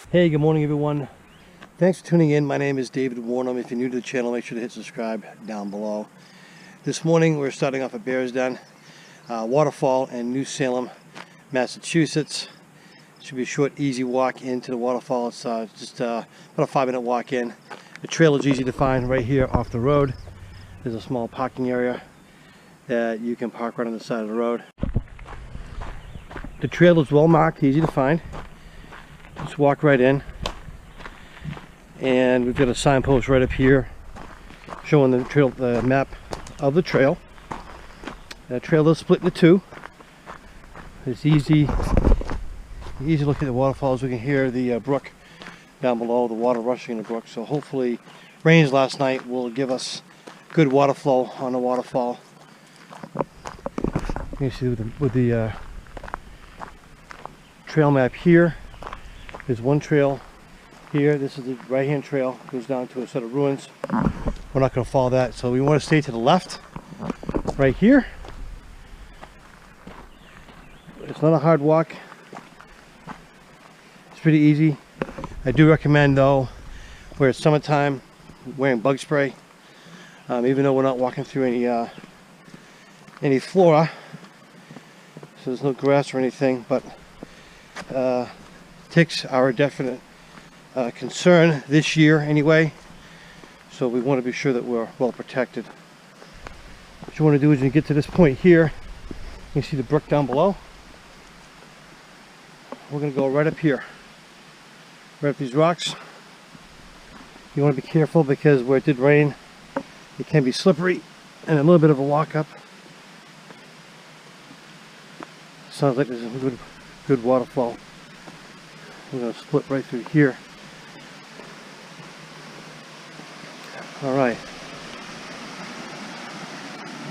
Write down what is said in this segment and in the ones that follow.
Hey, good morning everyone. Thanks for tuning in. My name is David Warnham. If you're new to the channel, make sure to hit subscribe down below. This morning we're starting off at Bears Den, Waterfall in New Salem, Massachusetts. Should be a short, easy walk into the waterfall. It's just about a 5-minute walk in. The trail is easy to find right here off the road. There's a small parking area that you can park right on the side of the road. The trail is well marked, easy to find. Just walk right in, and we've got a signpost right up here showing the trail, the map of the trail. The trail is split into two. It's easy to look at the waterfalls. We can hear the brook down below, the water rushing in the brook. So hopefully, rains last night will give us good water flow on the waterfall. You can see with the trail map here. There's one trail here. This is the right-hand trail. Goes down to a set of ruins. We're not going to follow that, so we want to stay to the left, right here. It's not a hard walk. It's pretty easy. I do recommend, though, where it's summertime, wearing bug spray. Even though we're not walking through any flora, so there's no grass or anything, but ticks are a definite concern this year anyway, so we want to be sure that we're well protected. What you want to do is when you get to this point here, you can see the brook down below. We're going to go right up here, right up these rocks. You want to be careful because where it did rain, it can be slippery and a little bit of a walk up. Sounds like there's a good waterfall. We're going to split right through here. Alright.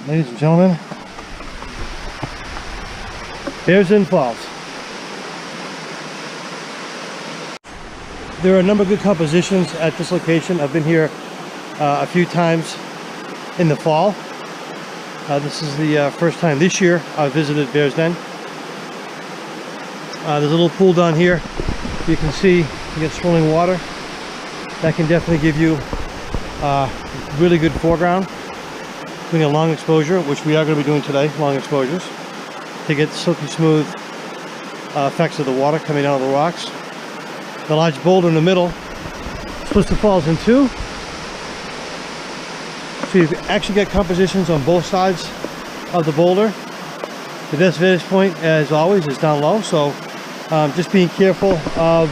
Ladies and gentlemen, Bears Den Falls. There are a number of good compositions at this location. I've been here a few times in the fall. This is the first time this year I've visited Bears Den. There's a little pool down here. You can see you get swirling water. That can definitely give you really good foreground. Doing a long exposure, which we are going to be doing today, long exposures, to get silky smooth effects of the water coming out of the rocks. The large boulder in the middle splits the falls in two. So you actually get compositions on both sides of the boulder. The best vantage point, as always, is down low, so just being careful of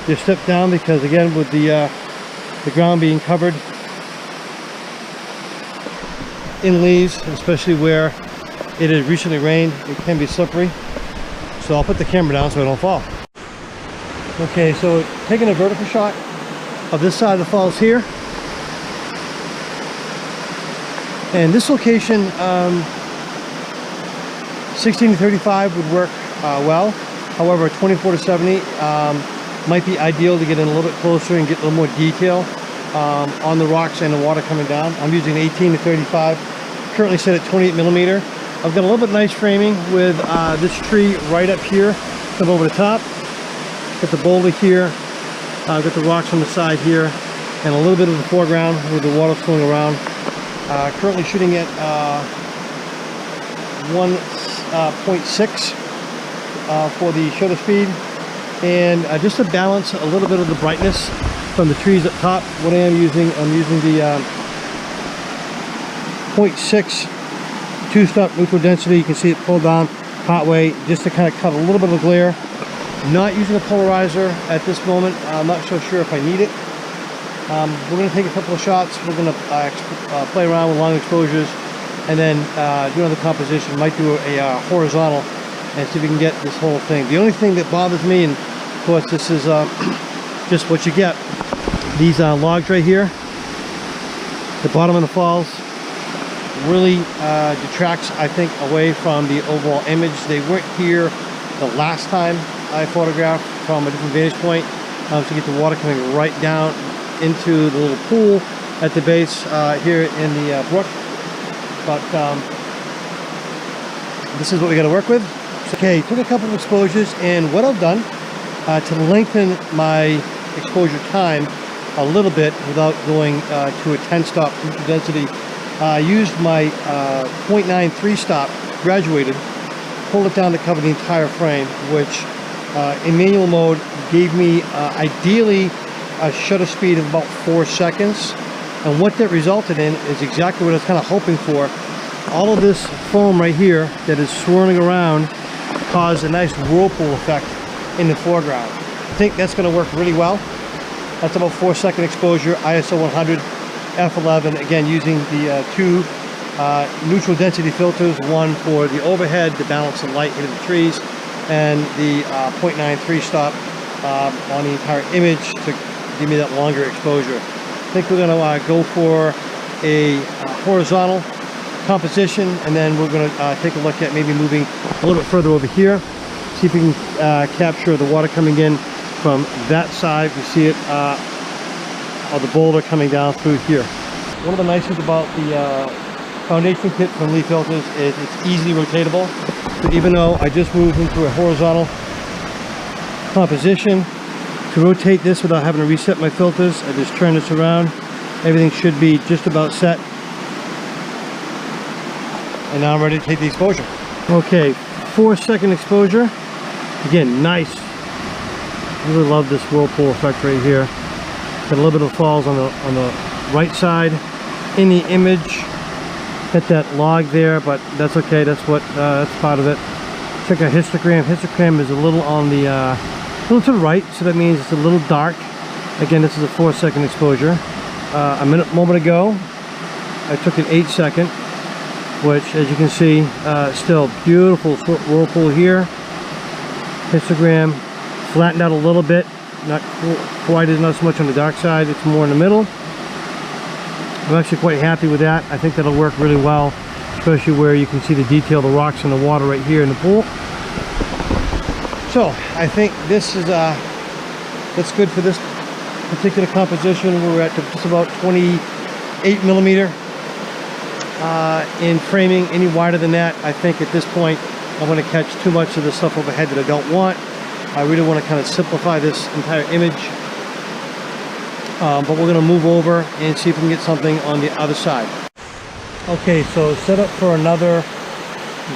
your step down, because again, with the ground being covered in leaves, especially where it has recently rained, it can be slippery. So I'll put the camera down so I don't fall. Okay, so taking a vertical shot of this side of the falls here, and this location, 16 to 35 would work well. However, 24 to 70 might be ideal to get in a little bit closer and get a little more detail on the rocks and the water coming down. I'm using 18 to 35, currently set at 28 millimeter. I've got a little bit nice framing with this tree right up here, come over the top. Got the boulder here, got the rocks on the side here, and a little bit of the foreground with the water flowing around. Currently shooting at 1.6 for the shutter speed, and just to balance a little bit of the brightness from the trees up top, what I'm using the 0.6 two-step neutral density. You can see it pulled down partway just to kind of cut a little bit of glare. Not using a polarizer at this moment. I'm not so sure if I need it, We're going to take a couple of shots. We're going to play around with long exposures, and then do another composition. Might do a horizontal and see if we can get this whole thing. The only thing that bothers me, and of course this is just what you get, these logs right here, the bottom of the falls, really detracts, I think, away from the overall image. They weren't here the last time I photographed from a different vantage point, to get the water coming right down into the little pool at the base here in the brook. But this is what we got to work with. Okay, took a couple of exposures, and what I've done to lengthen my exposure time a little bit without going to a 10-stop density, I used my 0.93 stop graduated, pulled it down to cover the entire frame, which in manual mode gave me ideally a shutter speed of about 4 seconds. And what that resulted in is exactly what I was kind of hoping for. All of this foam right here that is swirling around caused a nice whirlpool effect in the foreground. I think that's going to work really well. That's about 4-second exposure, ISO 100, f11, again using the two neutral density filters, one for the overhead to balance the light into the trees, and the 0.93 stop on the entire image to give me that longer exposure. I think we're going to go for a horizontal composition, and then we're going to take a look at maybe moving a little bit further over here, see if we can capture the water coming in from that side. We see it of the boulder coming down through here. One of the nice things about the foundation kit from Lee Filters is it's easily rotatable. So even though I just moved into a horizontal composition, to rotate this without having to reset my filters, I just turn this around. Everything should be just about set. And now I'm ready to take the exposure. Okay, 4-second exposure. Again, nice. Really love this whirlpool effect right here. Got a little bit of falls on the right side in the image. Hit that log there, but that's okay. That's what that's part of it. Check out histogram. Histogram is a little on the little to the right, so that means it's a little dark. Again, this is a 4-second exposure. A moment ago, I took an 8-second, which, as you can see, still beautiful whirlpool here. Histogram flattened out a little bit, not quite as much on the dark side. It's more in the middle. I'm actually quite happy with that. I think that'll work really well, especially where you can see the detail, the rocks and the water right here in the pool. So I think this is that's good for this particular composition. We're at just about 28 millimeter in framing. Any wider than that, I think at this point I'm going to catch too much of the stuff overhead that I don't want. I really want to kind of simplify this entire image, but we're going to move over and see if we can get something on the other side. Okay, so set up for another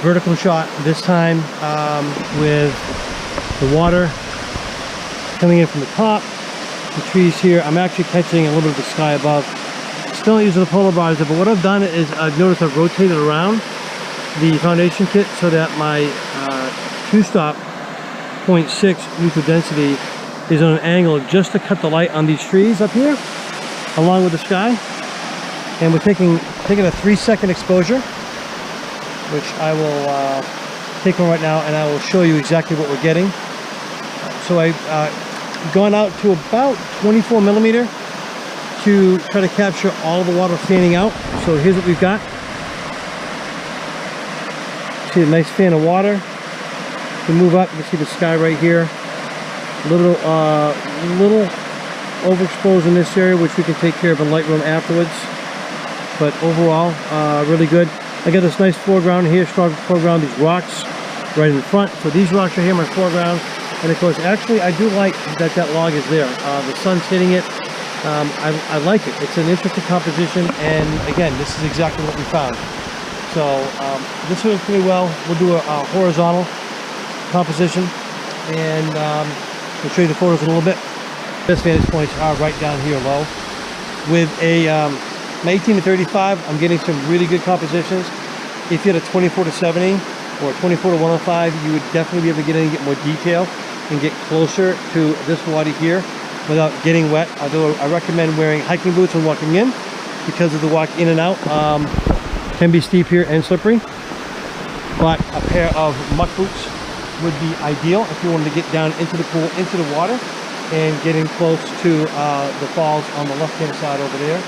vertical shot, this time with the water coming in from the top, the trees here. I'm actually catching a little bit of the sky above. Still not using the polarizer, but what I've done is I've noticed I've rotated around the foundation kit so that my 2-stop 0.6 neutral density is on an angle just to cut the light on these trees up here along with the sky. And we're taking a 3-second exposure, which I will take on right now, and I will show you exactly what we're getting. So I've gone out to about 24 millimeter to try to capture all the water fanning out. So here's what we've got. See a nice fan of water. To move up, you can see the sky right here. A little overexposed in this area, which we can take care of in Lightroom afterwards. But overall, really good. I got this nice foreground here, strong foreground, these rocks right in the front. So these rocks are here, my foreground. And of course, actually, I do like that log is there. The sun's hitting it. I like it. It's an interesting composition. And again, this is exactly what we found. So this works pretty well. We'll do a horizontal composition, and we'll show you the photos in a little bit. Best vantage points are right down here low. With a my 18 to 35, I'm getting some really good compositions. If you had a 24 to 70 or a 24 to 105, you would definitely be able to get in and get more detail and get closer to this water here. without getting wet, although I recommend wearing hiking boots when walking in because of the walk in and out. Can be steep here and slippery, but a pair of muck boots would be ideal if you wanted to get down into the pool, into the water, and getting close to the falls on the left hand side over there.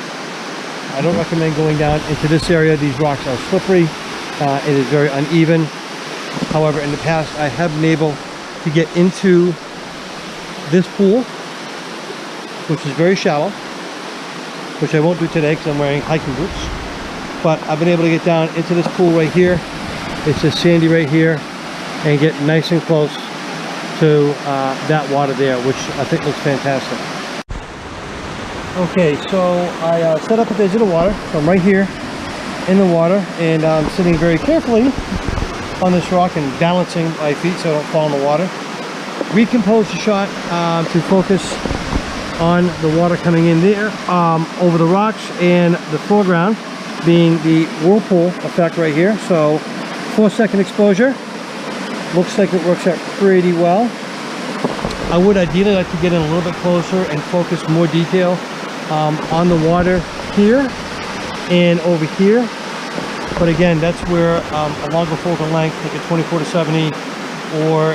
I don't recommend going down into this area. These rocks are slippery. It is very uneven. However, in the past I have been able to get into this pool, which is very shallow, which I won't do today because I'm wearing hiking boots. But I've been able to get down into this pool right here. It's just sandy right here, and get nice and close to that water there, which I think looks fantastic. Okay, so I set up at the edge of the water. So I'm right here in the water, and I'm sitting very carefully on this rock and balancing my feet so I don't fall in the water. Recompose the shot to focus on the water coming in there over the rocks, and the foreground being the whirlpool effect right here. So 4-second exposure. Looks like it works out pretty well. I would ideally like to get in a little bit closer and focus more detail on the water here and over here. But again, that's where a longer focal length, like a 24-70 or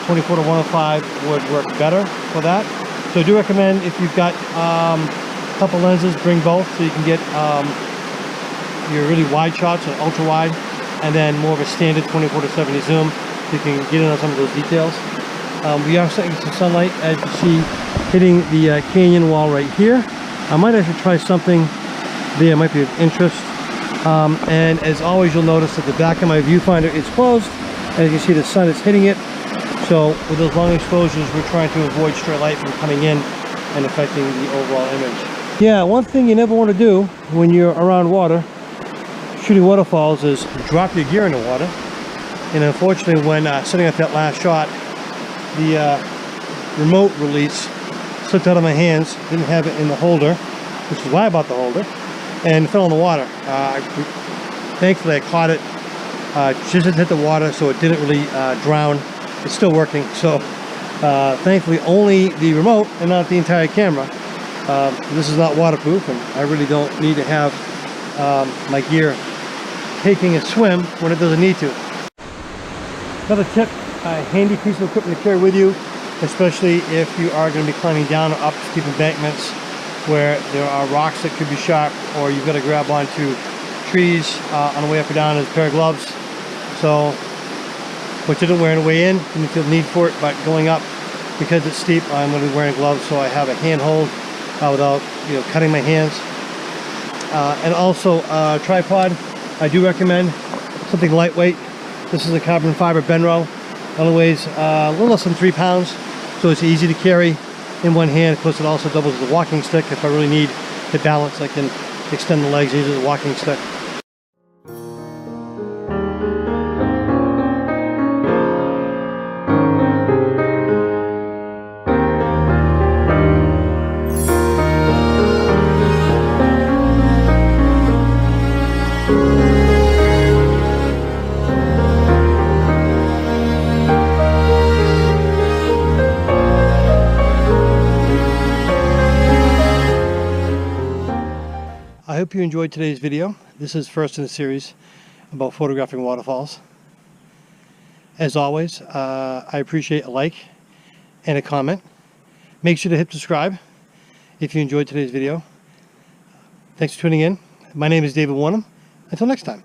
24-105 would work better for that. So I do recommend, if you've got a couple lenses, bring both so you can get your really wide shots or ultra wide, and then more of a standard 24-70 zoom so you can get in on some of those details. We are setting some sunlight, as you see, hitting the canyon wall right here. I might actually try something there, might be of interest. And as always, you'll notice that the back of my viewfinder is closed, and you can see the sun is hitting it. So with those long exposures, we're trying to avoid straight light from coming in and affecting the overall image. Yeah, one thing you never want to do when you're around water, shooting waterfalls, is drop your gear in the water. And unfortunately, when setting up that last shot, the remote release slipped out of my hands. Didn't have it in the holder, which is why I bought the holder, and fell in the water. Thankfully I caught it just as it hit the water, so it didn't really drown. It's still working, so thankfully only the remote and not the entire camera. This is not waterproof, and I really don't need to have my gear taking a swim when it doesn't need to. Another tip, a handy piece of equipment to carry with you, especially if you are going to be climbing down or up steep embankments where there are rocks that could be sharp, or you've got to grab onto trees on the way up or down, is a pair of gloves. So what you didn't wear on the way in, you didn't feel the need for it, but going up, because it's steep, I'm going to be wearing gloves so I have a handhold without cutting my hands. And also a tripod, I do recommend something lightweight. This is a carbon fiber Benro. It only weighs a little less than 3 pounds, so it's easy to carry in one hand. Of course, it also doubles as a walking stick. If I really need to balance, I can extend the legs, use it as a walking stick. I hope you enjoyed today's video. This is first in a series about photographing waterfalls. As always, I appreciate a like and a comment. Make sure to hit subscribe if you enjoyed today's video. Thanks for tuning in. My name is David Warnham. Until next time.